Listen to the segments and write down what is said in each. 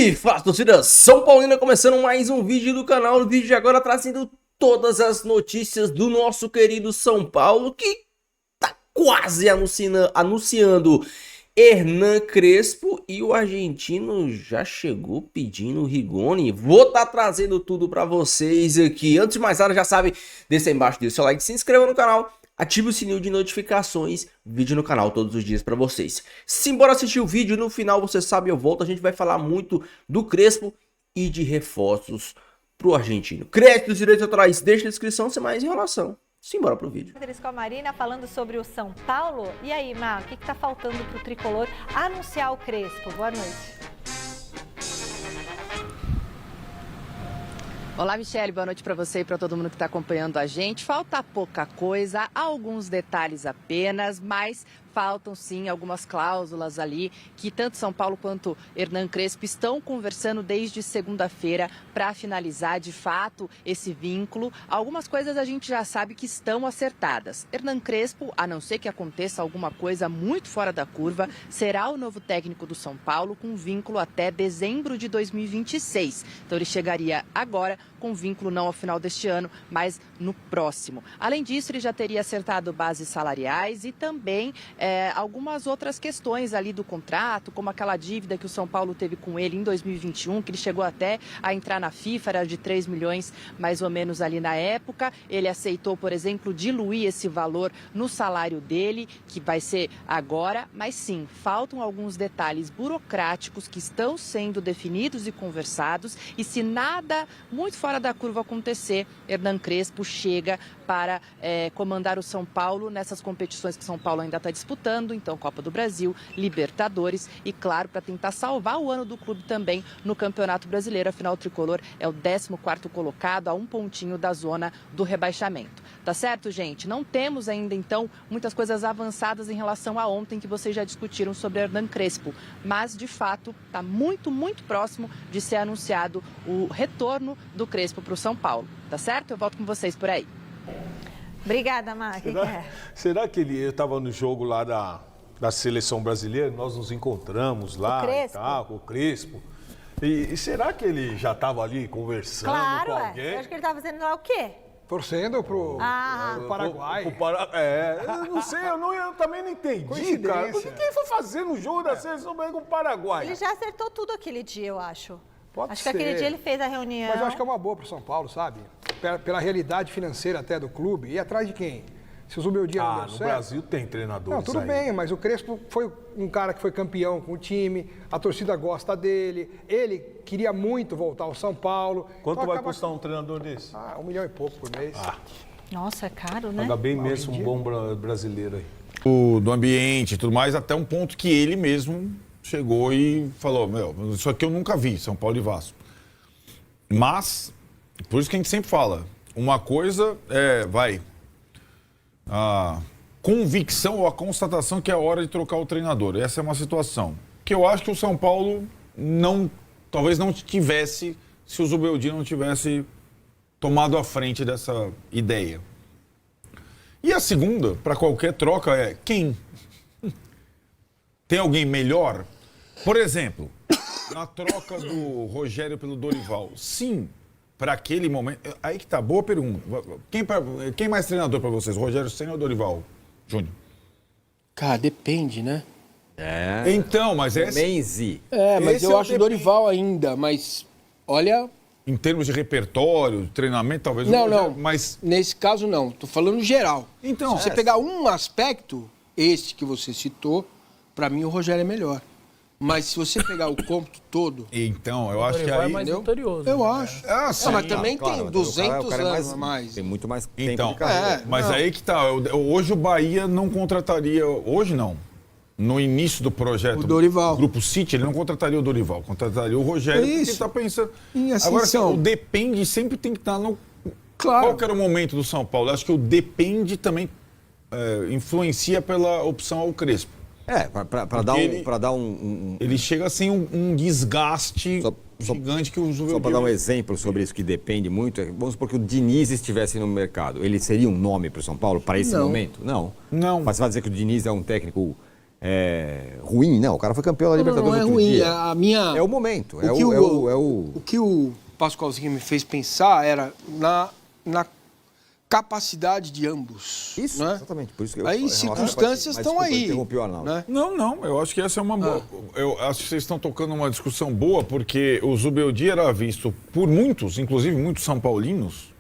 E fala, torcida São Paulina, começando mais um vídeo do canal. No vídeo de agora trazendo todas as notícias do nosso querido São Paulo, que tá quase anunciando Hernan Crespo, e o argentino já chegou pedindo o Rigoni. Vou estar trazendo tudo para vocês aqui. Antes de mais nada, já sabe, deixa aí embaixo, deixa o seu like, se inscreva no canal. Ative o sininho de notificações, vídeo no canal todos os dias pra vocês. Simbora assistir o vídeo, no final você sabe eu volto, a gente vai falar muito do Crespo e de reforços pro argentino. Créditos, direitos autorais, deixa na descrição, sem mais enrolação. Simbora pro vídeo. Com a Marina falando sobre o São Paulo. E aí, Mar, o que tá faltando pro Tricolor anunciar o Crespo? Boa noite. Olá, Michele, boa noite para você e para todo mundo que está acompanhando a gente. Falta pouca coisa, alguns detalhes apenas, mas faltam sim algumas cláusulas ali que tanto São Paulo quanto Hernan Crespo estão conversando desde segunda-feira para finalizar de fato esse vínculo. Algumas coisas a gente já sabe que estão acertadas. Hernan Crespo, a não ser que aconteça alguma coisa muito fora da curva, será o novo técnico do São Paulo com vínculo até dezembro de 2026. Então ele chegaria agora com vínculo não ao final deste ano, mas no próximo. Além disso, ele já teria acertado bases salariais e também algumas outras questões ali do contrato, como aquela dívida que o São Paulo teve com ele em 2021, que ele chegou até a entrar na FIFA, era de 3 milhões mais ou menos ali na época. Ele aceitou, por exemplo, diluir esse valor no salário dele, que vai ser agora, mas sim, faltam alguns detalhes burocráticos que estão sendo definidos e conversados, e se nada muito fora da curva acontecer, Hernan Crespo chega para comandar o São Paulo nessas competições que São Paulo ainda está disputando, então Copa do Brasil, Libertadores e, claro, para tentar salvar o ano do clube também no Campeonato Brasileiro. Afinal, o Tricolor é o 14º colocado, a um pontinho da zona do rebaixamento. Tá certo, gente? Não temos ainda, então, muitas coisas avançadas em relação a ontem que vocês já discutiram sobre Hernan Crespo, mas, de fato, está muito, muito próximo de ser anunciado o retorno do Crespo para o São Paulo. Tá certo? Eu volto com vocês por aí. Obrigada, Mar. Será que eu estava no jogo lá da seleção brasileira, nós nos encontramos lá e tal, com o Crespo. E será que ele já estava ali conversando com alguém? Eu acho que ele estava fazendo lá o quê? Torcendo pro Paraguai. Eu não sei, eu também não entendi, cara. O que ele foi fazer no jogo da seleção brasileira com o Paraguai? Ele já acertou tudo aquele dia, eu acho. Pode ser. Que aquele dia ele fez a reunião. Mas eu acho que é uma boa pro São Paulo, sabe? Pela realidade financeira até do clube. E atrás de quem? Se o Zubeldia não deu certo. No Brasil tem treinadores. Não, tudo bem, mas o Crespo foi um cara que foi campeão com o time, a torcida gosta dele, ele queria muito voltar ao São Paulo. Quanto vai custar um treinador desse? 1 milhão e pouco por mês. Nossa, é caro, né? Paga bem mesmo um bom brasileiro aí. Do ambiente e tudo mais, até um ponto que ele mesmo chegou e falou, isso aqui eu nunca vi, São Paulo e Vasco. Mas, por isso que a gente sempre fala, uma coisa a convicção ou a constatação que é hora de trocar o treinador. Essa é uma situação que eu acho que o São Paulo talvez não tivesse, se o Zubeldia não tivesse tomado a frente dessa ideia. E a segunda, para qualquer troca, é quem? Tem alguém melhor? Por exemplo, na troca do Rogério pelo Dorival, sim, para aquele momento... Aí que tá, boa pergunta. Quem mais treinador para vocês, Rogério Ceni ou Dorival Júnior? Cara, depende, né? Então, mas Menzi. Mas eu acho o Dorival ainda, mas olha... Em termos de repertório, treinamento, talvez... Não, mas... nesse caso não, tô falando geral. Então... Se você pegar um aspecto, esse que você citou, para mim o Rogério é melhor. Mas se você pegar o cômputo todo... Então, eu acho que aí... é mais vitorioso. Eu acho. Sim, mas também tem 200 anos a mais. Tem muito mais tempo então, de carreira. Mas aí que tá. Hoje o Bahia não contrataria... Hoje não. No início do projeto... O Dorival. Grupo City, ele não contrataria o Dorival. Contrataria o Rogério, porque ele tá pensando... Assim, agora, o depende sempre tem que estar no... Claro. Qual que era o momento do São Paulo? Eu acho que o depende também influencia pela opção ao Crespo. Para dar um... Ele chega sem um desgaste gigante que o Zubeldia... Só para dar um exemplo sobre isso que depende muito, vamos supor que o Diniz estivesse no mercado. Ele seria um nome para o São Paulo para esse momento? Não. Não. Mas você vai dizer que o Diniz é um técnico ruim, não. O cara foi campeão da Libertadores. Não é outro ruim. dia. É o momento. O que o Pascoalzinho me fez pensar era na capacidade de ambos. Isso, né? exatamente. Por isso que aí circunstâncias estão aí. Né? Não. Eu acho que essa é uma boa. Eu acho que vocês estão tocando uma discussão boa, porque o Zubeldia era visto por muitos, inclusive muitos São Paulinos,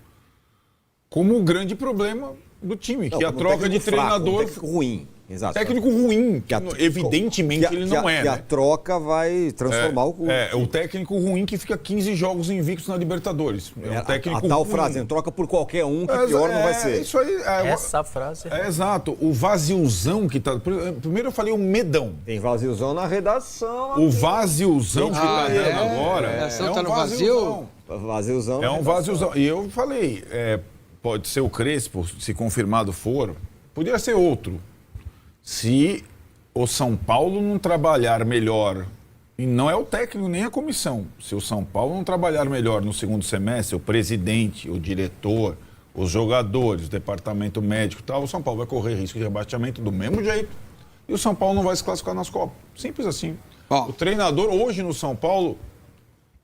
como o grande problema do time, que é a troca de treinador. Técnico ruim. Exato. Técnico ruim, evidentemente ele não é. E a troca vai transformar o clube. O técnico ruim que fica 15 jogos invictos na Libertadores. É um técnico a tal ruim. frase, troca por qualquer um, que pior não vai ser. Isso aí, essa frase. Exato. O vaziozão que tá. Primeiro eu falei o medão. Tem vaziozão na redação. O vaziozão que tá dando agora. Tá no vazio? Vaziozão. É um vaziozão. E eu falei, pode ser o Crespo, se confirmado for, poderia ser outro. Se o São Paulo não trabalhar melhor, e não é o técnico nem a comissão, se o São Paulo não trabalhar melhor no segundo semestre, o presidente, o diretor, os jogadores, o departamento médico e tal, o São Paulo vai correr risco de rebaixamento do mesmo jeito e o São Paulo não vai se classificar nas Copas. Simples assim. O treinador hoje no São Paulo,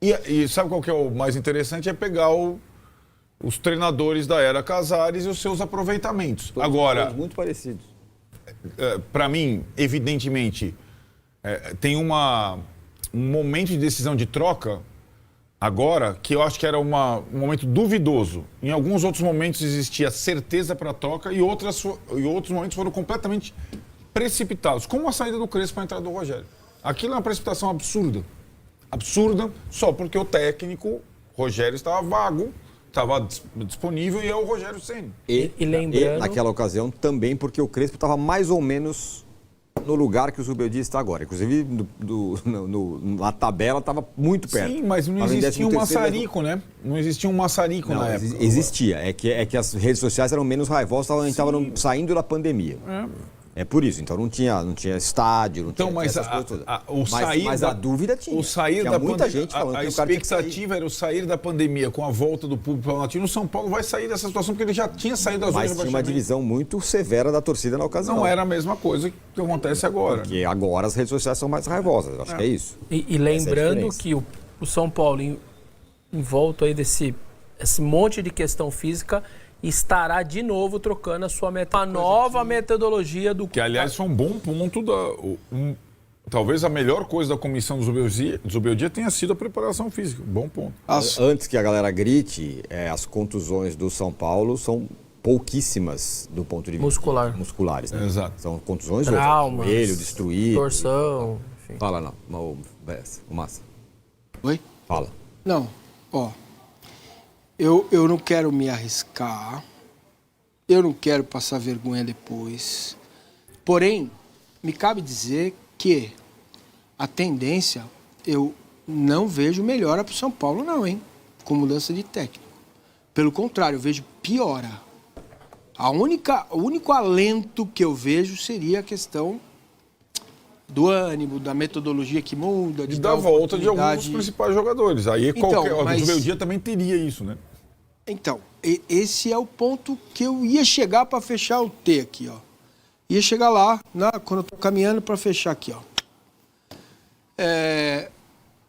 e sabe qual que é o mais interessante? É pegar os treinadores da era Casares e os seus aproveitamentos. Agora, muito parecidos. Para mim, evidentemente, tem um momento de decisão de troca agora que eu acho que era um momento duvidoso. Em alguns outros momentos existia certeza para a troca e outros momentos foram completamente precipitados, como a saída do Crespo para a entrada do Rogério. Aquilo é uma precipitação absurda. Absurda, só porque o técnico, Rogério, estava vago, estava disponível e é o Rogério Ceni. E lembrando... E naquela ocasião também porque o Crespo estava mais ou menos no lugar que o Zubeldia está agora. Inclusive, na tabela estava muito perto. Sim, mas não existia um maçarico, né? Não existia um maçarico na época. Existia. É que as redes sociais eram menos raivosas, a gente estava saindo da pandemia. É por isso, então não tinha estádio, não tinha essas coisas todas. Mas a dúvida tinha. Tinha muita gente falando que o cara expectativa era o sair da pandemia com a volta do público paulatino. O São Paulo vai sair dessa situação porque ele já tinha saído da zona de rebaixamento. Mas tinha uma divisão muito severa da torcida na ocasião. Não era a mesma coisa que acontece agora. Porque agora as redes sociais são mais raivosas, acho que é isso. E lembrando que o São Paulo, em volta aí esse monte de questão física, estará de novo trocando a sua nova metodologia do... Que, aliás, foi um bom ponto talvez a melhor coisa da comissão do Zubeldia tenha sido a preparação física. Bom ponto. Antes que a galera grite, as contusões do São Paulo são pouquíssimas do ponto de vista musculares. Né? Exato. São contusões, traumas, joelho destruído. Torção, enfim. Fala não, o Massa. Oi? Fala. Não, Eu não quero me arriscar, eu não quero passar vergonha depois. Porém, me cabe dizer que a tendência, eu não vejo melhora para o São Paulo não, hein? Com mudança de técnico. Pelo contrário, eu vejo piora. O único alento que eu vejo seria a questão do ânimo, da metodologia que muda. E da volta de alguns dos principais jogadores. Aí o Zubeldia também teria isso, né? Então, esse é o ponto que eu ia chegar para fechar o T aqui, ó. Ia chegar lá, quando eu tô caminhando para fechar aqui, ó.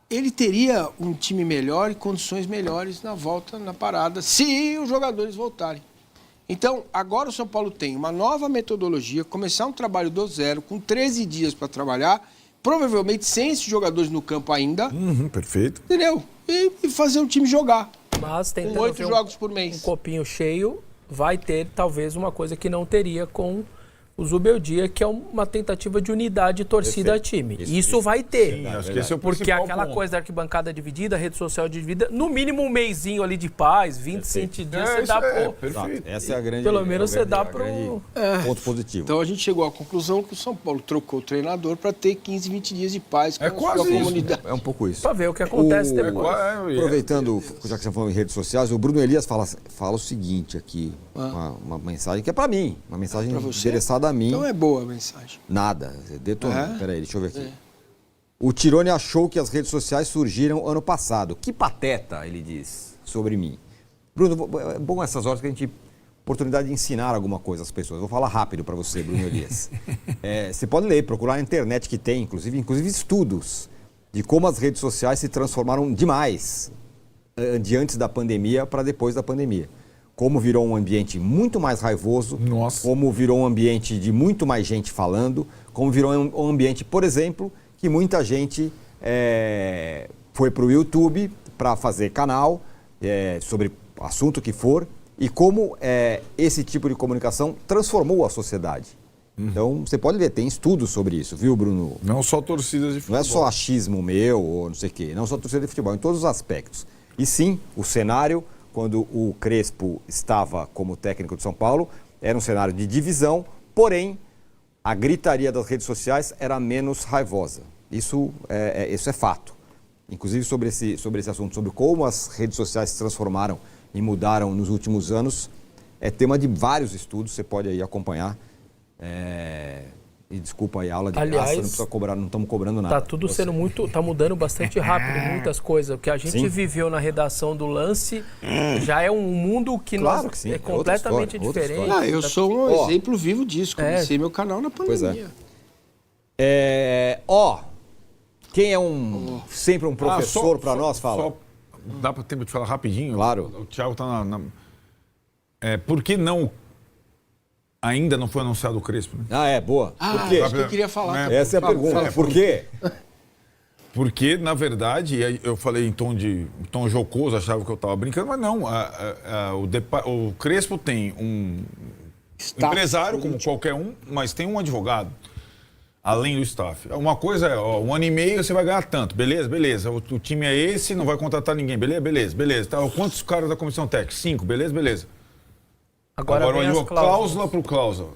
Ele teria um time melhor e condições melhores na volta, na parada, se os jogadores voltarem. Então, agora o São Paulo tem uma nova metodologia, começar um trabalho do zero, com 13 dias para trabalhar, provavelmente sem esses jogadores no campo ainda. Perfeito. Entendeu? E fazer o time jogar. Mas tentando com 8 jogos por mês. Um copinho cheio, vai ter talvez uma coisa que não teria com o Zubeldia, que é uma tentativa de unidade torcida-time. Isso vai ter. Sim, acho que esse é o porque aquela ponto. Coisa da arquibancada dividida, rede social dividida, no mínimo um mêsinho ali de paz, 20 dias, você dá perfeito. Essa é a grande... Pelo menos você dá pro... ponto positivo. Então a gente chegou à conclusão que o São Paulo trocou o treinador para ter 15, 20 dias de paz com a comunidade. É um pouco isso. Para ver o que acontece depois. Aproveitando, já que você falou em redes sociais, o Bruno Elias fala o seguinte aqui, uma mensagem que é para mim, uma mensagem interessada a mim. Então é boa a mensagem. Nada, detonou. Peraí, deixa eu ver aqui. O Tirone achou que as redes sociais surgiram ano passado. Que pateta, ele diz, sobre mim. Bruno, é bom essas horas que a gente oportunidade de ensinar alguma coisa às pessoas. Vou falar rápido para você, Bruno Elias. Você pode ler, procurar na internet que tem, inclusive estudos de como as redes sociais se transformaram demais de antes da pandemia para depois da pandemia. Como virou um ambiente muito mais raivoso, como virou um ambiente de muito mais gente falando, como virou um ambiente, por exemplo, que muita gente foi para o YouTube para fazer canal sobre assunto que for, e como esse tipo de comunicação transformou a sociedade. Então, você pode ver, tem estudos sobre isso, viu, Bruno? Não só torcidas de futebol. Não é só achismo meu ou não sei o quê, não só torcida de futebol, em todos os aspectos. E sim, o cenário, quando o Crespo estava como técnico de São Paulo, era um cenário de divisão, porém, a gritaria das redes sociais era menos raivosa. Isso é fato. Inclusive sobre esse assunto, sobre como as redes sociais se transformaram e mudaram nos últimos anos, é tema de vários estudos, você pode aí acompanhar. E desculpa aí, a aula de graça, não precisa cobrar, não estamos cobrando nada. Tá tudo sendo tá mudando bastante rápido, muitas coisas. O que a gente viveu na redação do Lance já é um mundo que é completamente diferente. Eu sou um exemplo vivo disso, comecei meu canal na pandemia. Quem é sempre um professor para nós, fala. Dá para tempo de falar rapidinho? Claro. O Thiago está por que não... Ainda não foi anunciado o Crespo, né? Boa. Por quê? Isso que eu queria falar. Essa é a pergunta. Por quê? Porque, na verdade, eu falei em tom jocoso, achava que eu estava brincando, mas não. O Crespo tem um empresário, como qualquer um, mas tem um advogado, além do staff. Uma coisa é, 1 ano e meio você vai ganhar tanto, beleza. O time é esse, não vai contratar ninguém, beleza. Tá, quantos caras da comissão técnica? 5, beleza. Agora cláusula por cláusula.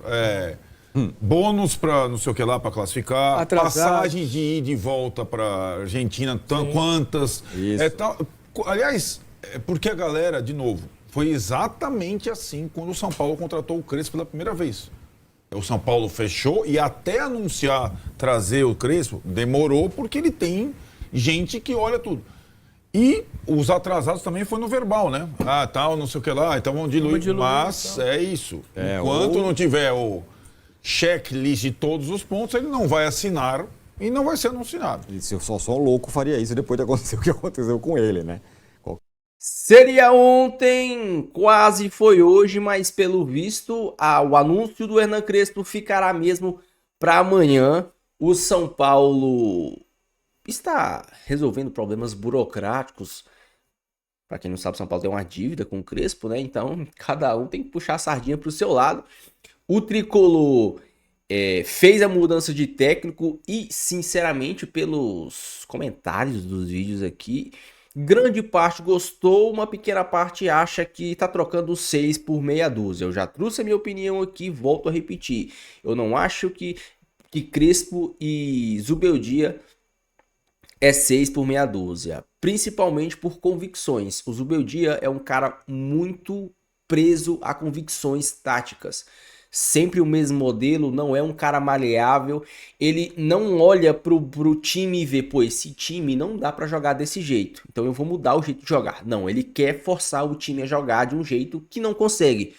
Bônus para não sei o que lá, para classificar. Passagem de ida e de volta para Argentina, quantas. Isso. Aliás, porque a galera, de novo, foi exatamente assim quando o São Paulo contratou o Crespo pela primeira vez. O São Paulo fechou e até anunciar trazer o Crespo, demorou porque ele tem gente que olha tudo. E os atrasados também foi no verbal, né? Não sei o que lá, então vamos diluir. Mas é isso. Enquanto não tiver o checklist de todos os pontos, ele não vai assinar e não vai ser anunciado. E se eu só louco faria isso depois de acontecer o que aconteceu com ele, né? Seria ontem, quase foi hoje, mas pelo visto, o anúncio do Hernan Crespo ficará mesmo para amanhã. O São Paulo está resolvendo problemas burocráticos. Para quem não sabe, São Paulo tem uma dívida com o Crespo, né? Então, cada um tem que puxar a sardinha para o seu lado. O Tricolor fez a mudança de técnico e, sinceramente, pelos comentários dos vídeos aqui, grande parte gostou, uma pequena parte acha que está trocando 6 por meia dúzia. Eu já trouxe a minha opinião aqui, volto a repetir. Eu não acho que Crespo e Zubeldia é 6 por meia dúzia, principalmente por convicções. O Zubeldia é um cara muito preso a convicções táticas. Sempre o mesmo modelo, não é um cara maleável. Ele não olha pro time e vê, esse time não dá pra jogar desse jeito, então eu vou mudar o jeito de jogar. Não, ele quer forçar o time a jogar de um jeito que não consegue.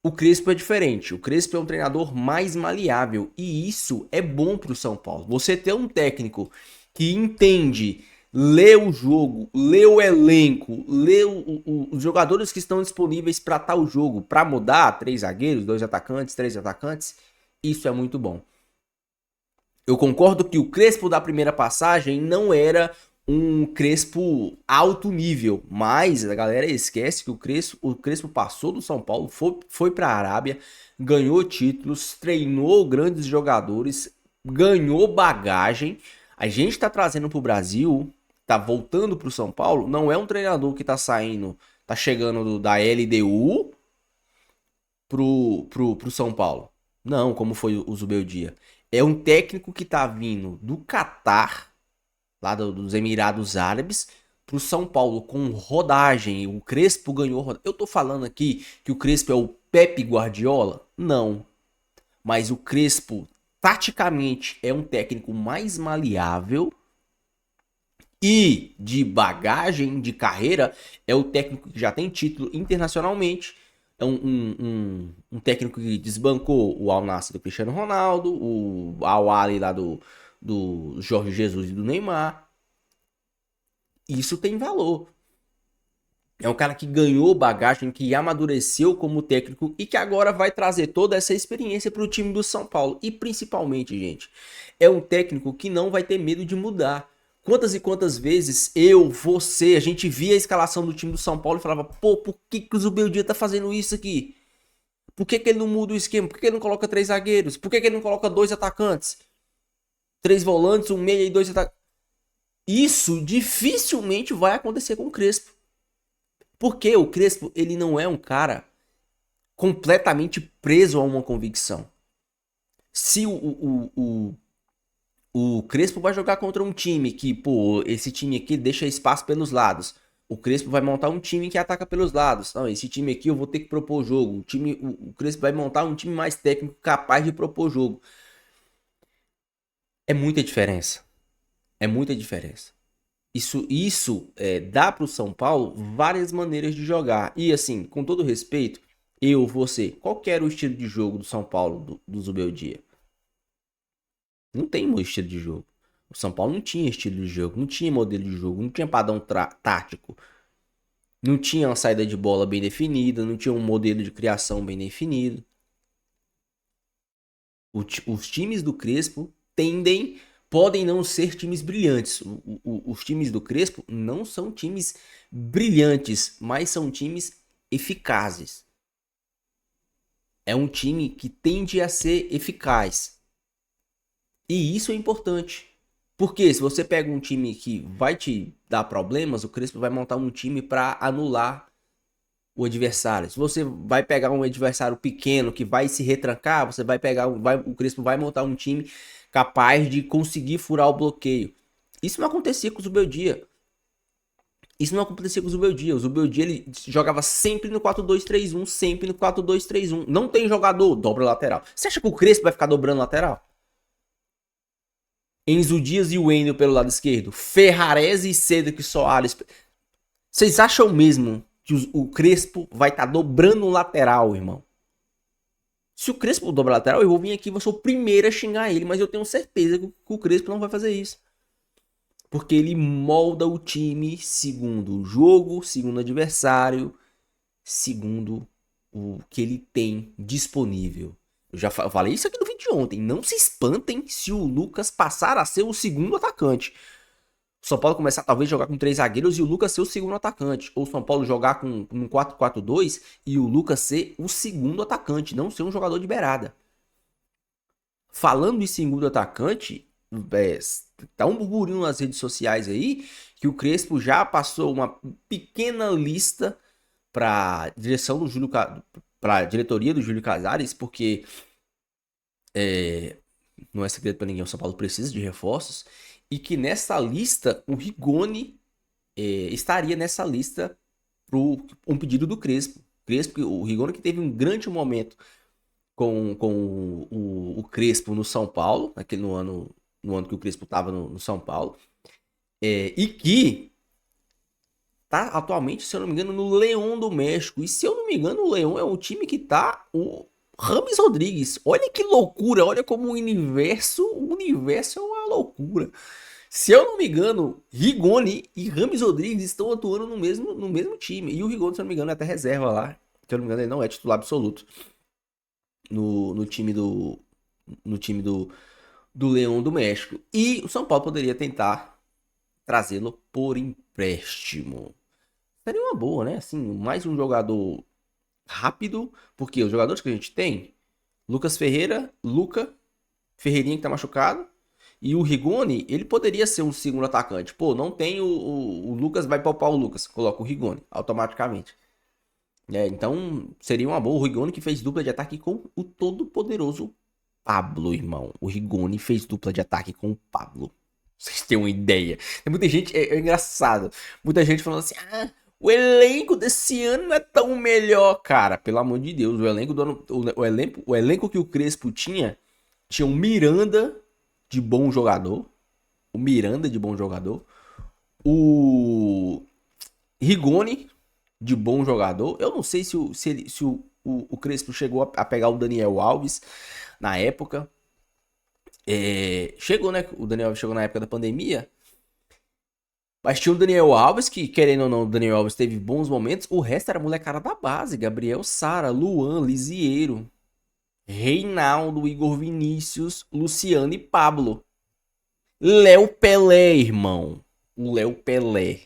O Crespo é diferente. O Crespo é um treinador mais maleável e isso é bom pro São Paulo. Você ter um técnico que entende, lê o jogo, lê o elenco, lê os jogadores que estão disponíveis para tal jogo, para mudar 3 zagueiros, 2 atacantes, 3 atacantes, isso é muito bom. Eu concordo que o Crespo da primeira passagem não era um Crespo alto nível, mas a galera esquece que o Crespo passou do São Paulo, foi para a Arábia, ganhou títulos, treinou grandes jogadores, ganhou bagagem. A gente está trazendo para o Brasil, tá voltando para o São Paulo, não é um treinador que tá chegando da LDU pro São Paulo. Não, como foi o Zubeldia. É um técnico que tá vindo do Catar, lá dos Emirados Árabes, pro São Paulo com rodagem. O Crespo ganhou rodagem. Eu tô falando aqui que o Crespo é o Pepe Guardiola? Não. Mas o Crespo, taticamente, é um técnico mais maleável e de bagagem de carreira, é o técnico que já tem título internacionalmente, um técnico que desbancou o Al Nassr do Cristiano Ronaldo, o Al Ahly lá do Jorge Jesus e do Neymar. Isso tem valor. É um cara que ganhou bagagem, que amadureceu como técnico e que agora vai trazer toda essa experiência para o time do São Paulo. E principalmente, gente, é um técnico que não vai ter medo de mudar. Quantas e quantas vezes a gente via a escalação do time do São Paulo e falava, pô, por que o Zubeldia tá fazendo isso aqui? Por que ele não muda o esquema? Por que ele não coloca 3 zagueiros? Por que ele não coloca 2 atacantes? 3 volantes, um meia e 2 atacantes? Isso dificilmente vai acontecer com o Crespo. Porque o Crespo, ele não é um cara completamente preso a uma convicção. Se o Crespo vai jogar contra um time que, pô, esse time aqui deixa espaço pelos lados. O Crespo vai montar um time que ataca pelos lados. Não, esse time aqui eu vou ter que propor jogo. O Crespo vai montar um time mais técnico capaz de propor jogo. É muita diferença. É muita diferença. Isso dá para o São Paulo várias maneiras de jogar. E assim, com todo respeito, você, qual que era o estilo de jogo do São Paulo, do Zubeldia? Não tem um estilo de jogo. O São Paulo não tinha estilo de jogo, não tinha modelo de jogo, não tinha padrão tático. Não tinha uma saída de bola bem definida, não tinha um modelo de criação bem definido. Os times do Crespo podem não ser times brilhantes. Os times do Crespo não são times brilhantes, mas são times eficazes. É um time que tende a ser eficaz. E isso é importante. Porque se você pega um time que vai te dar problemas, o Crespo vai montar um time para anular o adversário. Se você vai pegar um adversário pequeno que vai se retrancar, você vai pegar, o Crespo vai montar um time capaz de conseguir furar o bloqueio. Isso não acontecia com o Zubeldia. O Zubeldia ele jogava sempre no 4-2-3-1, sempre no 4-2-3-1. Não tem jogador dobra lateral. Você acha que o Crespo vai ficar dobrando lateral? Enzo Dias e o Wendel pelo lado esquerdo, Ferrarese e Cedric Soares. Vocês acham mesmo que o Crespo vai estar dobrando um lateral, irmão? Se o Crespo dobra lateral, eu vou vir aqui, vou ser o primeiro a xingar ele, mas eu tenho certeza que o Crespo não vai fazer isso. Porque ele molda o time segundo o jogo, segundo o adversário, segundo o que ele tem disponível. Eu já falei isso aqui no vídeo de ontem. Não se espantem se o Lucas passar a ser o segundo atacante. O São Paulo começar talvez jogar com 3 zagueiros e o Lucas ser o segundo atacante. Ou o São Paulo jogar com um 4-4-2 e o Lucas ser o segundo atacante, não ser um jogador de beirada. Falando em segundo atacante, tá um burburinho nas redes sociais aí que o Crespo já passou uma pequena lista para direção do Júlio, para diretoria do Júlio Casares, porque não é segredo para ninguém, o São Paulo precisa de reforços, e que nessa lista o Rigoni estaria nessa lista por um pedido do Crespo. O Rigoni que teve um grande momento com o Crespo no São Paulo, no ano que o Crespo estava no São Paulo, e que tá atualmente, se eu não me engano, no León do México. E se eu não me engano, o León é um time que tá o Rames Rodrigues. Olha que loucura, olha como o universo é uma loucura. Se eu não me engano, Rigoni e Rames Rodrigues estão atuando no mesmo time. E o Rigoni, se eu não me engano, é até reserva lá. Se eu não me engano, ele não é titular absoluto no time do León do México. E o São Paulo poderia tentar trazê-lo por empréstimo. Seria uma boa, né? Assim, mais um jogador rápido, porque os jogadores que a gente tem, Lucas Ferreira, Ferreirinha que tá machucado, e o Rigoni, ele poderia ser um segundo atacante. Pô, não tem o Lucas, vai poupar o Lucas, coloca o Rigoni automaticamente. Então, seria uma boa. O Rigoni que fez dupla de ataque com o todo poderoso Pablo, irmão. O Rigoni fez dupla de ataque com o Pablo. Vocês têm uma ideia. Tem muita gente, é engraçado, muita gente falando assim, o elenco desse ano não é tão melhor, cara. Pelo amor de Deus, o elenco que o Crespo tinha um Miranda de bom jogador. O Rigoni de bom jogador. Eu não sei se o Crespo chegou a pegar o Daniel Alves na época. Chegou, né? O Daniel Alves chegou na época da pandemia. Mas tinha o Daniel Alves, que querendo ou não, o Daniel Alves teve bons momentos. O resto era molecada da base. Gabriel Sara, Luan, Lisieiro, Reinaldo, Igor Vinícius, Luciano e Pablo. Léo Pelé, irmão. O Léo Pelé.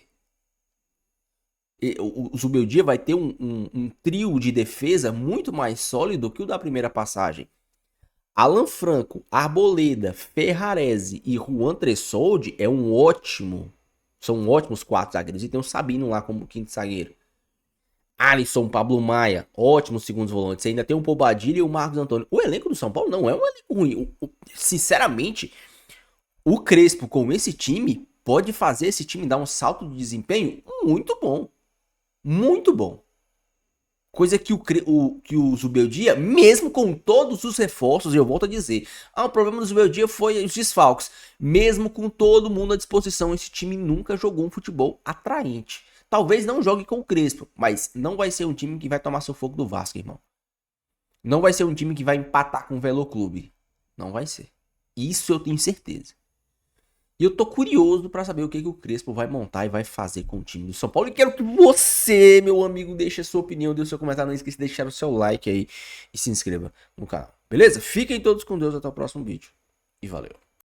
O Zubeldia vai ter um trio de defesa muito mais sólido que o da primeira passagem. Alan Franco, Arboleda, Ferrarese e Juan Tressoldi são ótimos 4 zagueiros. E tem o Sabino lá como quinto zagueiro. Alisson, Pablo Maia, ótimos segundos volantes. Você ainda tem o Bobadilha e o Marcos Antônio. O elenco do São Paulo não é um elenco ruim. Sinceramente, o Crespo com esse time pode fazer esse time dar um salto de desempenho muito bom. Muito bom. Coisa que o Zubeldia, mesmo com todos os reforços, eu volto a dizer, o problema do Zubeldia foi os desfalques. Mesmo com todo mundo à disposição, esse time nunca jogou um futebol atraente. Talvez não jogue com o Crespo, mas não vai ser um time que vai tomar sufoco do Vasco, irmão. Não vai ser um time que vai empatar com o Velo Clube. Não vai ser. Isso eu tenho certeza. E eu tô curioso pra saber o que o Crespo vai montar e vai fazer com o time do São Paulo. E quero que você, meu amigo, deixe a sua opinião, deixe o seu comentário. Não esqueça de deixar o seu like aí e se inscreva no canal. Beleza? Fiquem todos com Deus. Até o próximo vídeo. E valeu.